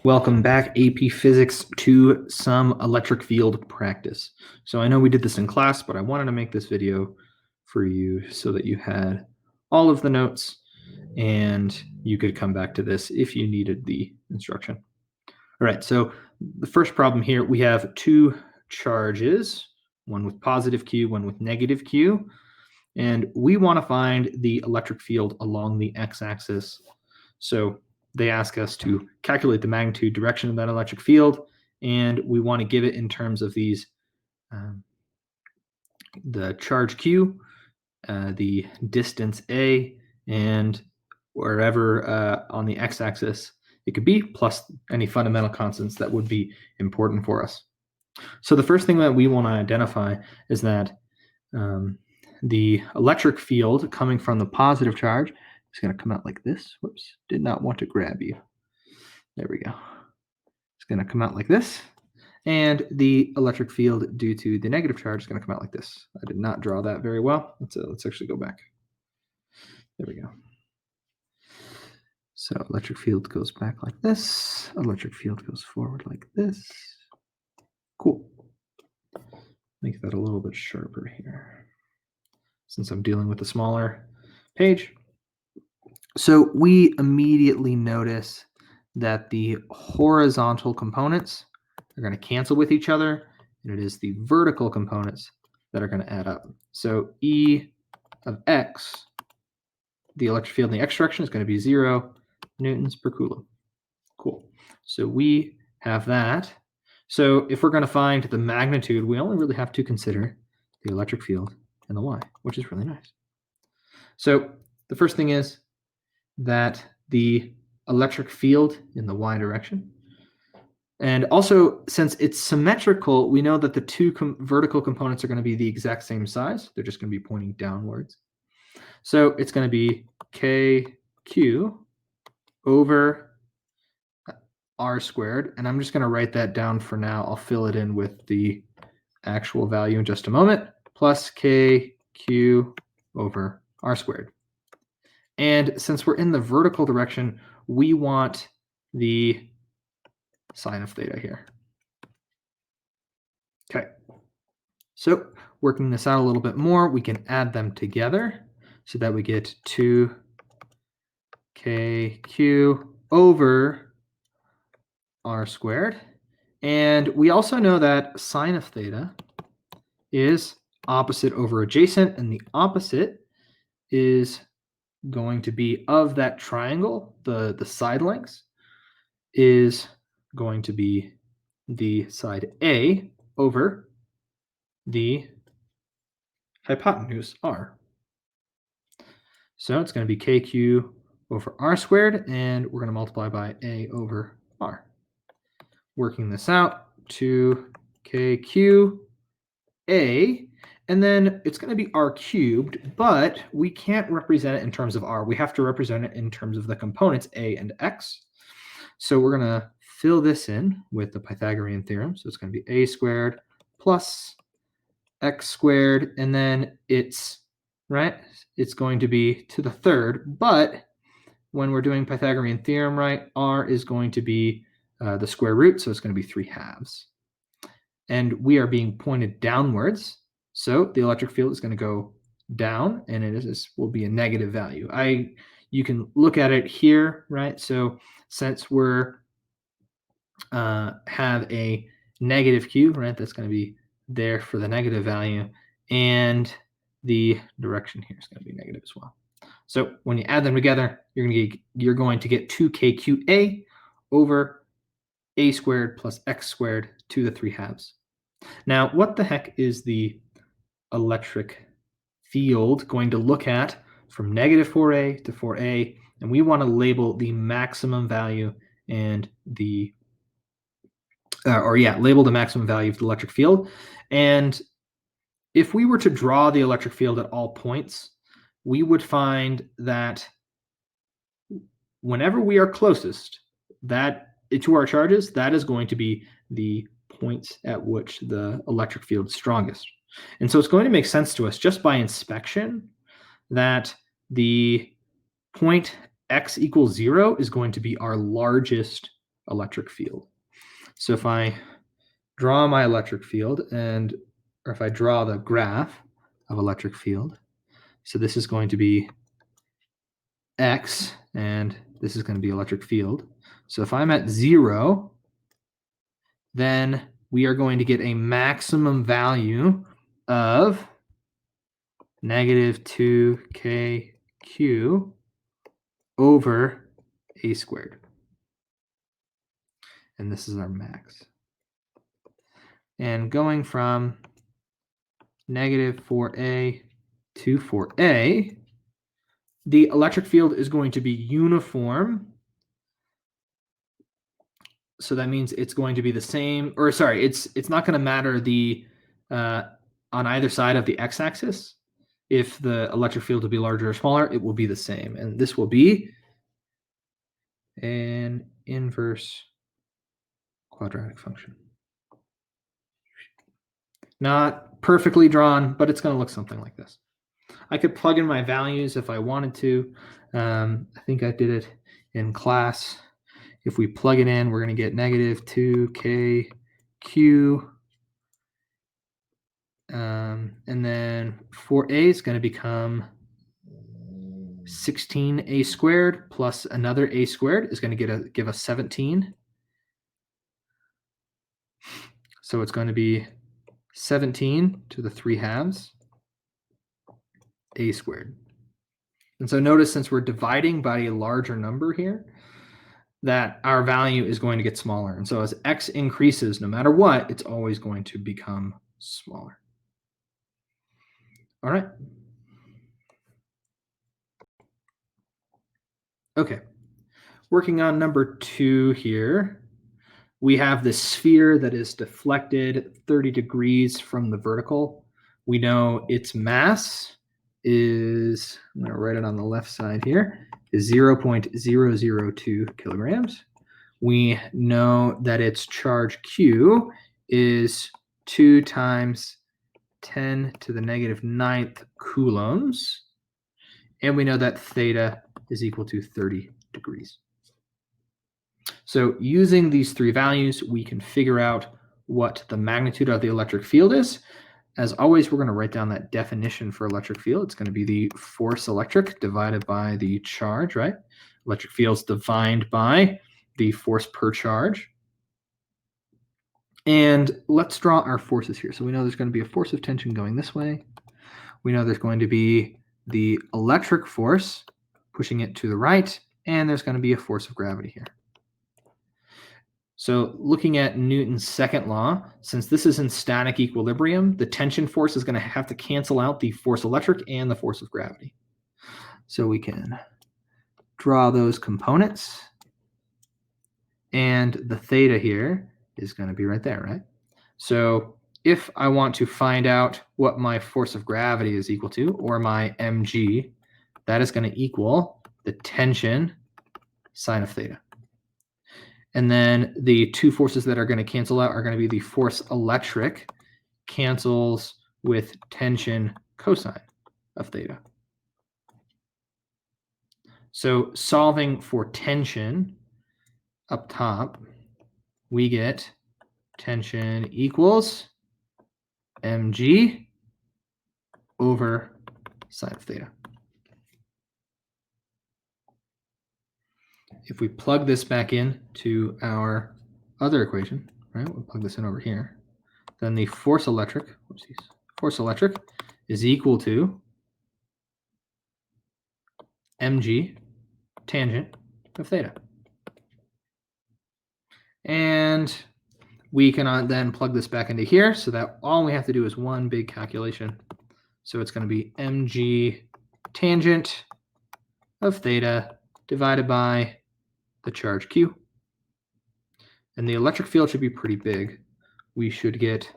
Welcome back, AP Physics, to some electric field practice. So I know we did this in class, but I wanted to make this video for you so that you had all of the notes and you could come back to this if you needed the instruction. All right, so the first problem here, we have two charges, one with positive Q, one with negative Q, and we want to find the electric field along the x-axis. So they ask us to calculate the magnitude direction of that electric field, and we want to give it in terms of these, the charge Q, the distance A, and wherever on the x-axis it could be, plus any fundamental constants that would be important for us. So the first thing that we want to identify is that the electric field coming from the positive charge is going to come out like this. Whoops, did not want to grab you. There we go. It's going to come out like this. And the electric field due to the negative charge is going to come out like this. I did not draw that very well. Let's actually go back. There we go. So electric field goes back like this. Electric field goes forward like this. Cool. Make that a little bit sharper here, since I'm dealing with a smaller page. So we immediately notice that the horizontal components are going to cancel with each other, and it is the vertical components that are going to add up. So E of x, the electric field in the x direction, is going to be 0 newtons per coulomb. Cool. So we have that. So if we're going to find the magnitude, we only really have to consider the electric field and the y, which is really nice. So the first thing is that the electric field in the y direction, and also since it's symmetrical, we know that the two vertical components are going to be the exact same size. They're just going to be pointing downwards. So it's going to be kq over r squared, and I'm just going to write that down for now. I'll fill it in with the actual value in just a moment, plus kq over r squared. And since we're in the vertical direction, we want the sine of theta here. Okay, so working this out a little bit more, we can add them together so that we get 2kq over r squared. And we also know that sine of theta is opposite over adjacent, and the opposite is going to be of that triangle, the side lengths, is going to be the side A over the hypotenuse r. So it's going to be kq over r squared, and we're going to multiply by a over r. Working this out, 2kq a, and then it's going to be r cubed, but we can't represent it in terms of r. We have to represent it in terms of the components a and x. So we're going to fill this in with the Pythagorean theorem. So it's going to be a squared plus x squared, and then it's going to be to the third, but when we're doing Pythagorean theorem, right, r is going to be the square root, so it's going to be 3/2. And we are being pointed downwards, so the electric field is going to go down, and will be a negative value. You can look at it here, right? So since we're have a negative q, right, that's going to be there for the negative value, and the direction here is going to be negative as well. So when you add them together, you're going to get 2kqa over a squared plus x squared to the 3/2. Now, what the heck is the electric field going to look at from negative 4a to 4a? And we want to label the maximum value and the label the maximum value of the electric field. And if we were to draw the electric field at all points, we would find that whenever we are closest to our charges, that is going to be the points at which the electric field is strongest. And so it's going to make sense to us just by inspection that the point x equals 0 is going to be our largest electric field. So if I draw my electric field or if I draw the graph of electric field, so this is going to be X and this is going to be electric field. So if I'm at 0, then we are going to get a maximum value of negative 2kq over a squared. And this is our max. And going from negative 4a to 4a, the electric field is going to be uniform. So that means it's going to be the same, or sorry, it's not going to matter on either side of the x-axis. If the electric field will be larger or smaller, it will be the same. And this will be an inverse quadratic function. Not perfectly drawn, but it's going to look something like this. I could plug in my values if I wanted to. I think I did it in class. If we plug it in, we're going to get negative 2kq. And then 4a is going to become 16a squared plus another a squared is going to give us 17. So it's going to be 17 to the 3/2 a squared. And so notice, since we're dividing by a larger number here, that our value is going to get smaller. And so as x increases, no matter what, it's always going to become smaller. All right. Okay. Working on number 2 here, we have this sphere that is deflected 30 degrees from the vertical. We know its mass is, I'm going to write it on the left side here, is 0.002 kilograms. We know that its charge Q is 2 times 10 to the negative 9th coulombs. And we know that theta is equal to 30 degrees. So using these 3 values, we can figure out what the magnitude of the electric field is. As always, we're going to write down that definition for electric field. It's going to be the force electric divided by the charge, right? Electric field is defined by the force per charge. And let's draw our forces here. So we know there's going to be a force of tension going this way. We know there's going to be the electric force pushing it to the right, and there's going to be a force of gravity here. So looking at Newton's second law, since this is in static equilibrium, the tension force is going to have to cancel out the force electric and the force of gravity. So we can draw those components. And the theta here is going to be right there, right? So if I want to find out what my force of gravity is equal to, or my mg, that is going to equal the tension sine of theta. And then the 2 forces that are going to cancel out are going to be the force electric cancels with tension cosine of theta. So solving for tension up top, we get tension equals mg over sine of theta. If we plug this back in to our other equation, right, we'll plug this in over here, then the force electric is equal to mg tangent of theta. And we can then plug this back into here, so that all we have to do is one big calculation. So it's going to be mg tangent of theta divided by the charge Q. And the electric field should be pretty big. We should get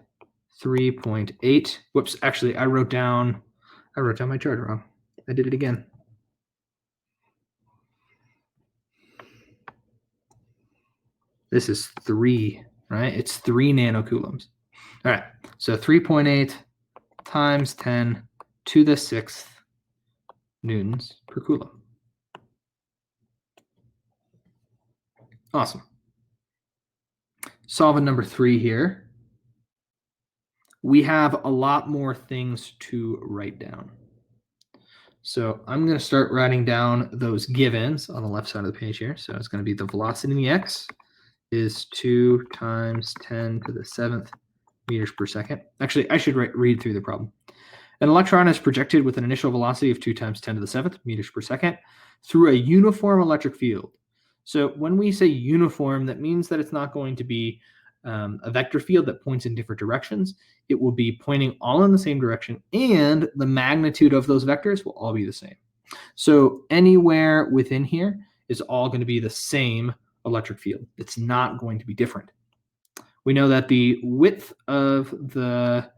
3.8. Whoops, actually I wrote down my charge wrong. I did it again. This is 3, right? It's 3 nanocoulombs. All right, so 3.8 times 10 to the 6th newtons per coulomb. Awesome. solving number 3 here, we have a lot more things to write down. So I'm going to start writing down those givens on the left side of the page here. So it's going to be the velocity in the x is 2 times 10 to the 7th meters per second. Actually, I should read through the problem. An electron is projected with an initial velocity of 2 times 10 to the 7th meters per second through a uniform electric field. So when we say uniform, that means that it's not going to be a vector field that points in different directions. It will be pointing all in the same direction, and the magnitude of those vectors will all be the same. So anywhere within here is all going to be the same electric field. It's not going to be different. We know that the width of the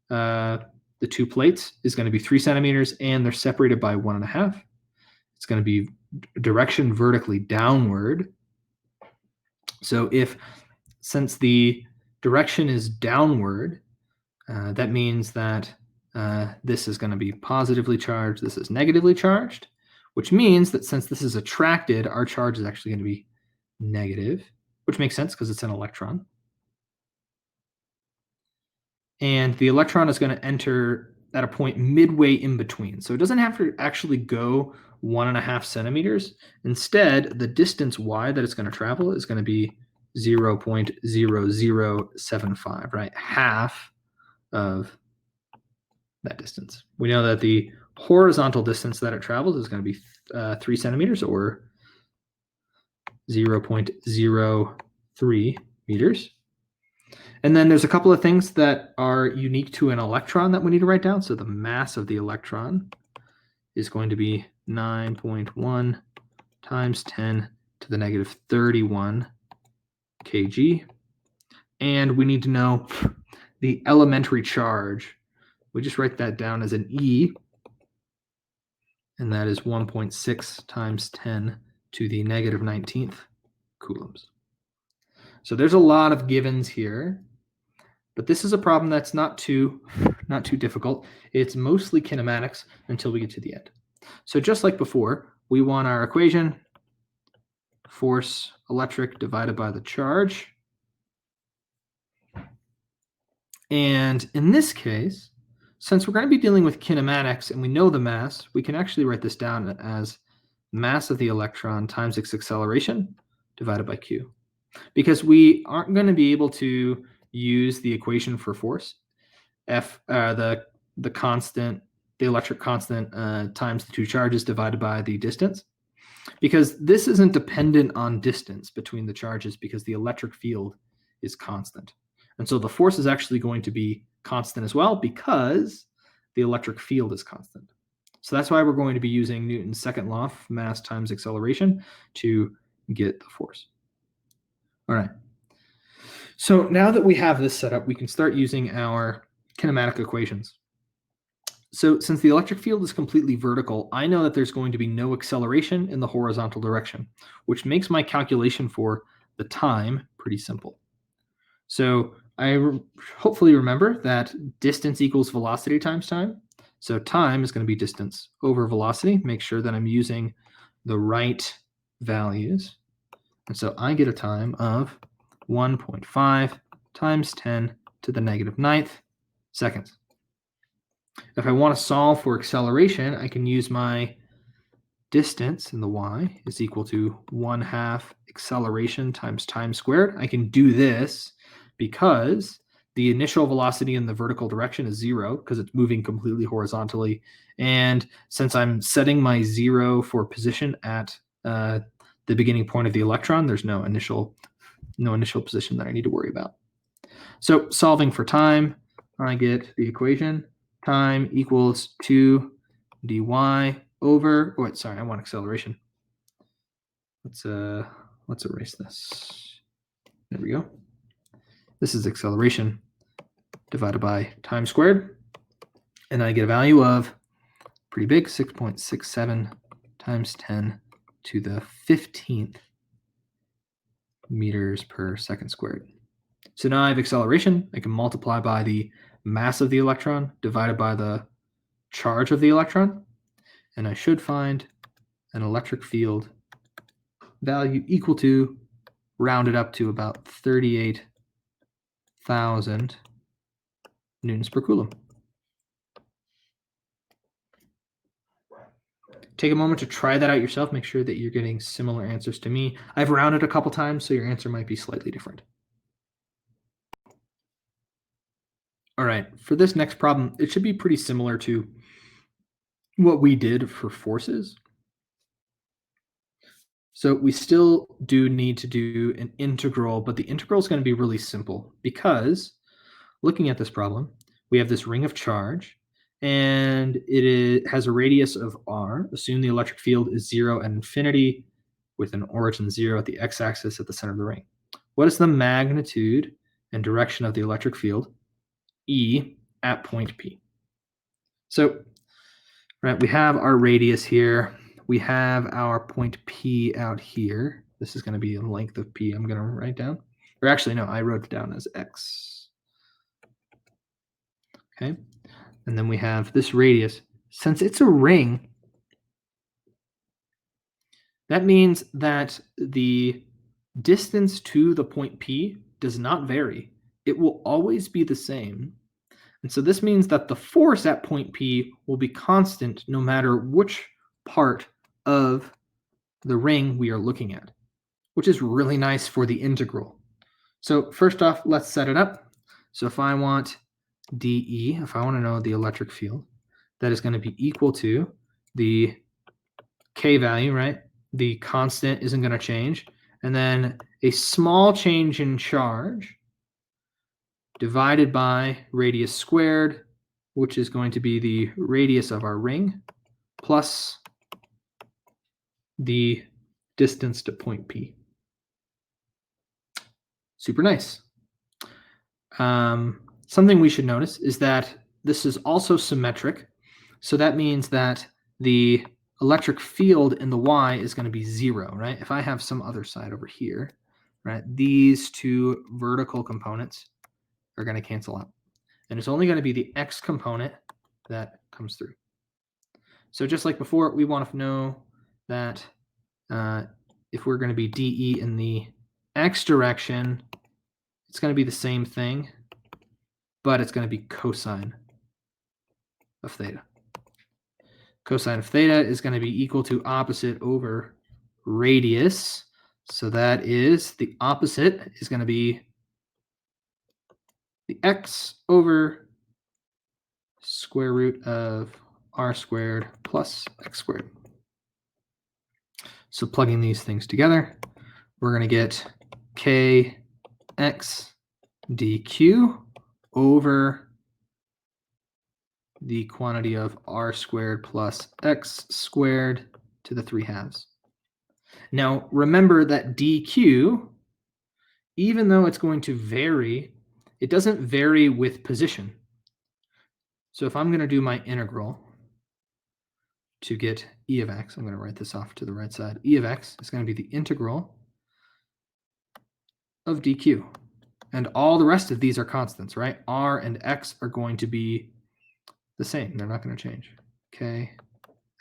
2 plates is going to be 3 centimeters, and they're separated by 1.5. It's going to be direction vertically downward. So since the direction is downward, that means that this is going to be positively charged, this is negatively charged, which means that since this is attracted, our charge is actually going to be negative, which makes sense because it's an electron. And the electron is going to enter at a point midway in between. So it doesn't have to actually go 1.5 centimeters. Instead, the distance y that it's going to travel is going to be 0.0075, right? Half of that distance. We know that the horizontal distance that it travels is going to be 3 centimeters, or 0.03 meters. And then there's a couple of things that are unique to an electron that we need to write down. So the mass of the electron is going to be 9.1 times 10 to the negative 31 kg. And we need to know the elementary charge. We just write that down as an E, and that is 1.6 times 10 to the negative 19th coulombs. So there's a lot of givens here, but this is a problem that's not too difficult. It's mostly kinematics until we get to the end. So just like before, we want our equation, force electric divided by the charge. And in this case, since we're going to be dealing with kinematics and we know the mass, we can actually write this down as mass of the electron times its acceleration divided by q. Because we aren't going to be able to use the equation for force, the constant, the electric constant times the 2 charges divided by the distance, because this isn't dependent on distance between the charges, because the electric field is constant. And so the force is actually going to be constant as well, because the electric field is constant. So that's why we're going to be using Newton's second law of mass times acceleration to get the force. All right. So now that we have this set up, we can start using our kinematic equations. So since the electric field is completely vertical, I know that there's going to be no acceleration in the horizontal direction, which makes my calculation for the time pretty simple. So I hopefully remember that distance equals velocity times time. So time is going to be distance over velocity. Make sure that I'm using the right values. And so I get a time of 1.5 times 10 to the negative 9th seconds. If I want to solve for acceleration, I can use my distance in the y is equal to 1/2 acceleration times time squared. I can do this because the initial velocity in the vertical direction is 0 because it's moving completely horizontally. And since I'm setting my 0 for position at the beginning point of the electron, there's no initial position that I need to worry about. So solving for time, I get the equation time equals 2 dy over, oh, wait, sorry, I want acceleration. Let's erase this. There we go. This is acceleration divided by time squared. And I get a value of pretty big, 6.67 times 10 to the 15th meters per second squared. So now I have acceleration. I can multiply by the mass of the electron divided by the charge of the electron. And I should find an electric field value equal to, rounded up to about 38 1,000 newtons per coulomb. Take a moment to try that out yourself. Make sure that you're getting similar answers to me. I've rounded a couple times, so your answer might be slightly different. All right, for this next problem, it should be pretty similar to what we did for forces. So we still do need to do an integral, but the integral is going to be really simple because looking at this problem, we have this ring of charge and has a radius of r. Assume the electric field is 0 at infinity with an origin 0 at the x-axis at the center of the ring. What is the magnitude and direction of the electric field E at point P? So, right, we have our radius here. We have our point P out here. This is going to be the length of P I'm going to write down. Or actually, no, I wrote it down as X. Okay. And then we have this radius. Since it's a ring, that means that the distance to the point P does not vary. It will always be the same. And so this means that the force at point P will be constant no matter which part of the ring we are looking at, which is really nice for the integral. So first off, let's set it up. So if I want dE, if I want to know the electric field, that is going to be equal to the K value, right? The constant isn't going to change. And then a small change in charge divided by radius squared, which is going to be the radius of our ring, plus the distance to point P. Super nice. Something we should notice is that this is also symmetric. So that means that the electric field in the y is going to be 0, right? If I have some other side over here, right, these two vertical components are going to cancel out. And it's only going to be the x component that comes through. So just like before, we want to know that if we're going to be dE in the x direction, it's going to be the same thing, but it's going to be cosine of theta. Cosine of theta is going to be equal to opposite over radius. So that is the opposite is going to be the x over square root of r squared plus x squared. So plugging these things together, we're going to get kx dq over the quantity of r squared plus x squared to the 3/2. Now, remember that dq, even though it's going to vary, it doesn't vary with position. So if I'm going to do my integral to get e of x, I'm going to write this off to the right side. E of x is going to be the integral of dq. And all the rest of these are constants, right? R and x are going to be the same. They're not going to change. K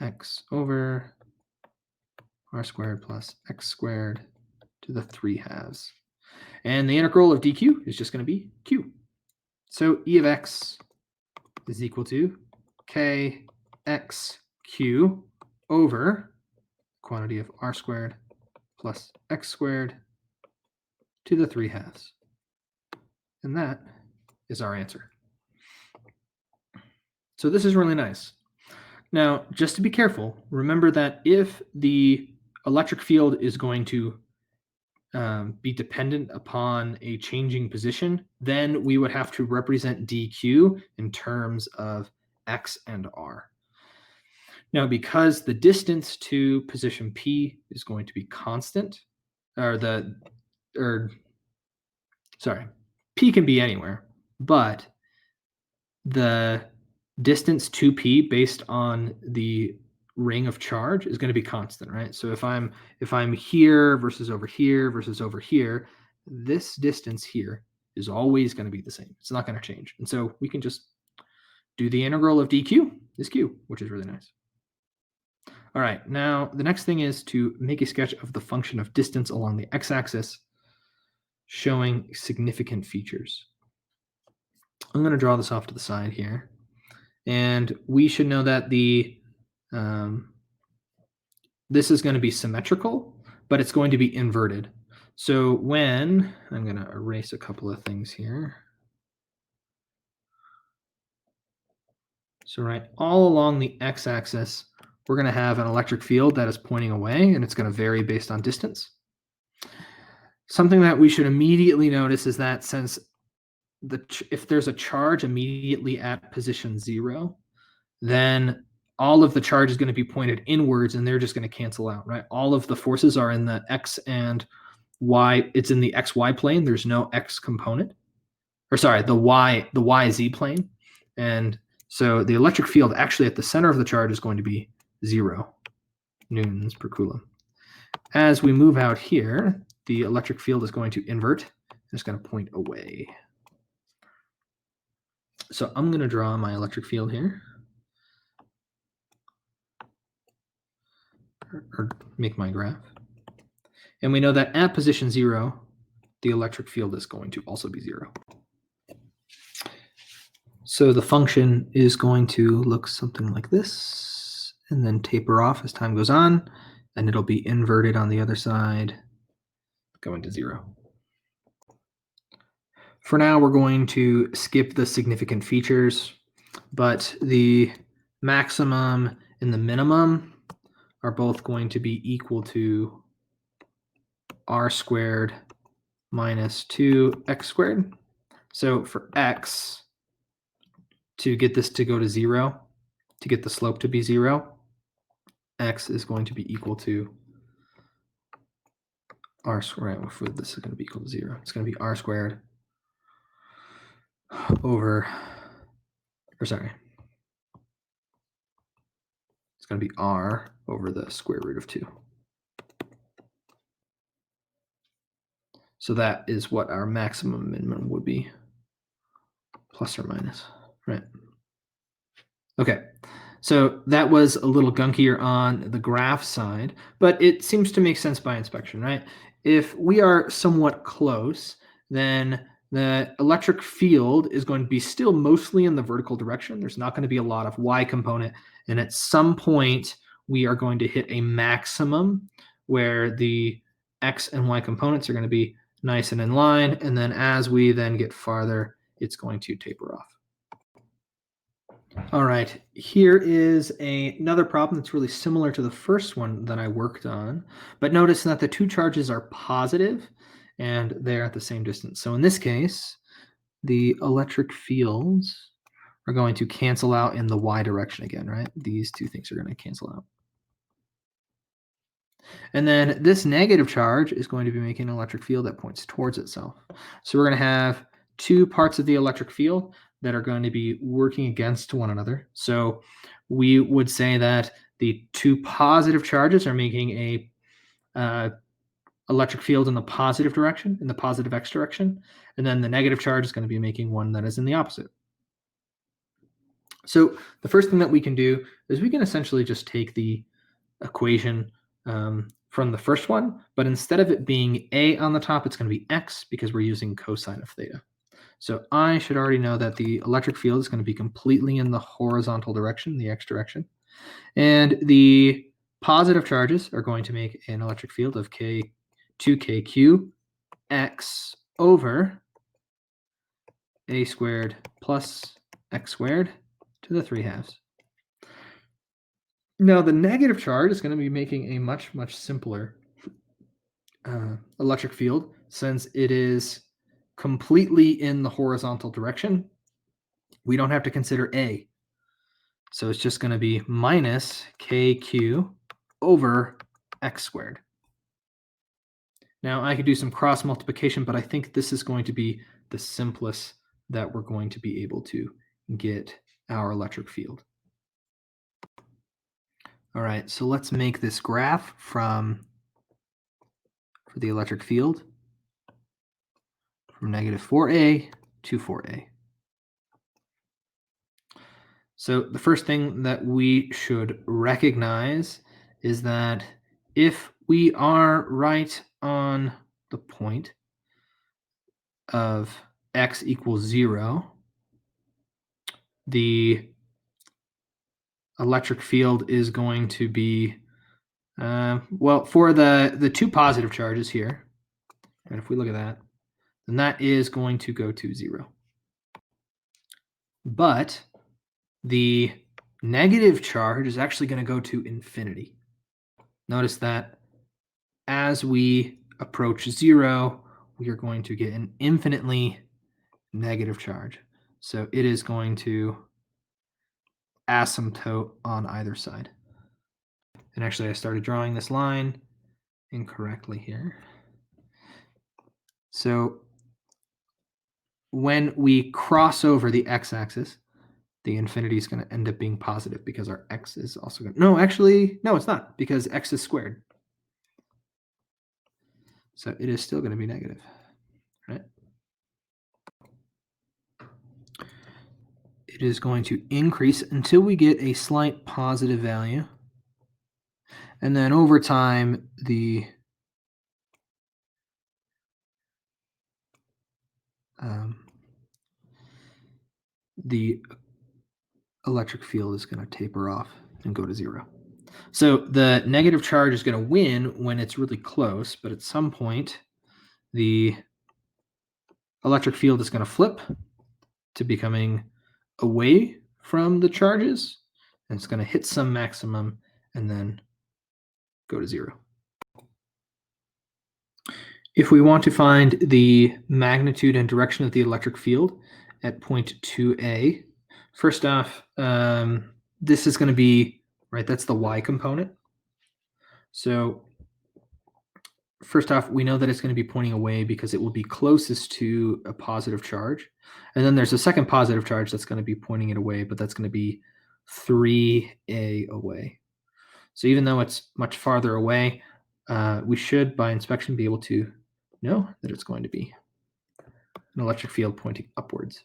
x over r squared plus x squared to the 3/2. And the integral of dq is just going to be q. So e of x is equal to k x q over quantity of r squared plus x squared to the 3/2. And that is our answer. So this is really nice. Now, just to be careful, remember that if the electric field is going to be dependent upon a changing position, then we would have to represent dq in terms of x and r. Now, because the distance to position P is going to be constant, P can be anywhere, but the distance to P based on the ring of charge is going to be constant, right? So if I'm here versus over here versus over here, this distance here is always going to be the same. It's not going to change. And so we can just do the integral of dq is q, which is really nice. All right, now the next thing is to make a sketch of the function of distance along the x-axis showing significant features. I'm going to draw this off to the side here. And we should know that this is going to be symmetrical, but it's going to be inverted. So when, I'm going to erase a couple of things here. So right all along the x-axis, we're going to have an electric field that is pointing away, and it's going to vary based on distance. Something that we should immediately notice is that since if there's a charge immediately at position 0, then all of the charge is going to be pointed inwards, and they're just going to cancel out, right? All of the forces are in the x and y. It's in the xy plane. There's no x component, or sorry, the yz plane. And so the electric field actually at the center of the charge is going to be 0 newtons per coulomb. As we move out here, the electric field is going to invert. It's going to point away. So I'm going to draw my electric field here, or make my graph. And we know that at position 0, the electric field is going to also be 0. So the function is going to look something like this, and then taper off as time goes on, and it'll be inverted on the other side, going to 0. For now, we're going to skip the significant features, but the maximum and the minimum are both going to be equal to r squared minus 2x squared. So for x, to get this to go to 0, to get the slope to be 0, x is going to be equal to r squared. This is going to be equal to 0. It's going to be r squared over, or sorry, it's going to be r over the square root of 2. So that is what our maximum minimum would be, plus or minus, right? Okay, so that was a little gunkier on the graph side, but it seems to make sense by inspection, right? If we are somewhat close, then the electric field is going to be still mostly in the vertical direction. There's not going to be a lot of y component, and at some point we are going to hit a maximum where the x and y components are going to be nice and in line, and then as we then get farther, it's going to taper off. All right, here is another problem that's really similar to the first one that I worked on, but notice that the two charges are positive and they're at the same distance. So in this case, the electric fields are going to cancel out in the y direction again, right? These two things are going to cancel out. And then this negative charge is going to be making an electric field that points towards itself. So we're going to have two parts of the electric field that are going to be working against one another. So we would say that the two positive charges are making a electric field in the positive direction, in the positive x direction, and then the negative charge is going to be making one that is in the opposite. So the first thing that we can do is we can essentially just take the equation from the first one, but instead of it being a on the top, it's going to be x because we're using cosine of theta. So I should already know that the electric field is going to be completely in the horizontal direction, the x direction. And the positive charges are going to make an electric field of k2kq x over a squared plus x squared to the 3/2. Now the negative charge is going to be making a much, much simpler electric field since it is completely in the horizontal direction. We don't have to consider a. So it's just going to be minus kq over x squared. Now I could do some cross multiplication, but I think this is going to be the simplest that we're going to be able to get our electric field. All right, so let's make this graph for the electric field from negative 4a to 4a. So the first thing that we should recognize is that if we are right on the point of x equals 0, the electric field is going to be, well, for the two positive charges here, and if we look at that, then that is going to go to 0. But the negative charge is actually going to go to infinity. Notice that as we approach 0, we are going to get an infinitely negative charge. So it is going to asymptote on either side. And actually, I started drawing this line incorrectly here. So when we cross over the x-axis, the infinity is going to end up being positive because our x is also going to... No, actually, no, it's not, because x is squared. So it is still going to be negative, right? It is going to increase until we get a slight positive value. And then over time, the electric field is going to taper off and go to 0. So the negative charge is going to win when it's really close, but at some point, the electric field is going to flip to becoming away from the charges, and it's going to hit some maximum and then go to 0. If we want to find the magnitude and direction of the electric field at point 2A, first off, this is going to be, right, that's the y component. So first off, we know that it's going to be pointing away because it will be closest to a positive charge. And then there's a second positive charge that's going to be pointing it away, but that's going to be 3A away. So even though it's much farther away, we should, by inspection, be able to know that it's going to be an electric field pointing upwards.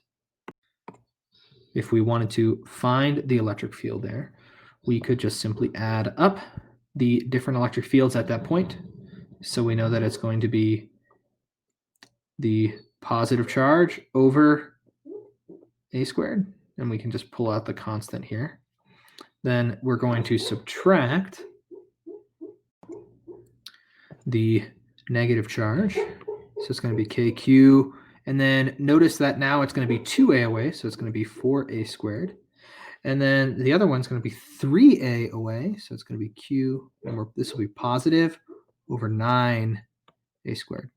If we wanted to find the electric field there, we could just simply add up the different electric fields at that point. So we know that it's going to be the positive charge over a squared, and we can just pull out the constant here. Then we're going to subtract the negative charge. So it's going to be KQ. And then notice that now it's going to be 2A away. So it's going to be 4A squared. And then the other one's going to be 3A away. So it's going to be Q. And this will be positive over 9A squared.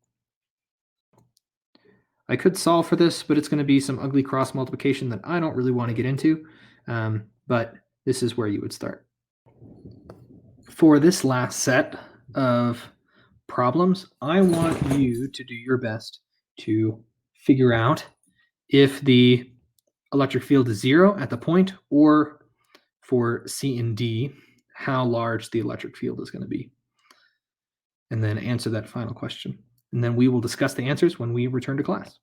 I could solve for this, but it's going to be some ugly cross multiplication that I don't really want to get into. But this is where you would start. For this last set of problems, I want you to do your best to figure out if the electric field is 0 at the point, or for C and D, how large the electric field is going to be. And then answer that final question. And then we will discuss the answers when we return to class.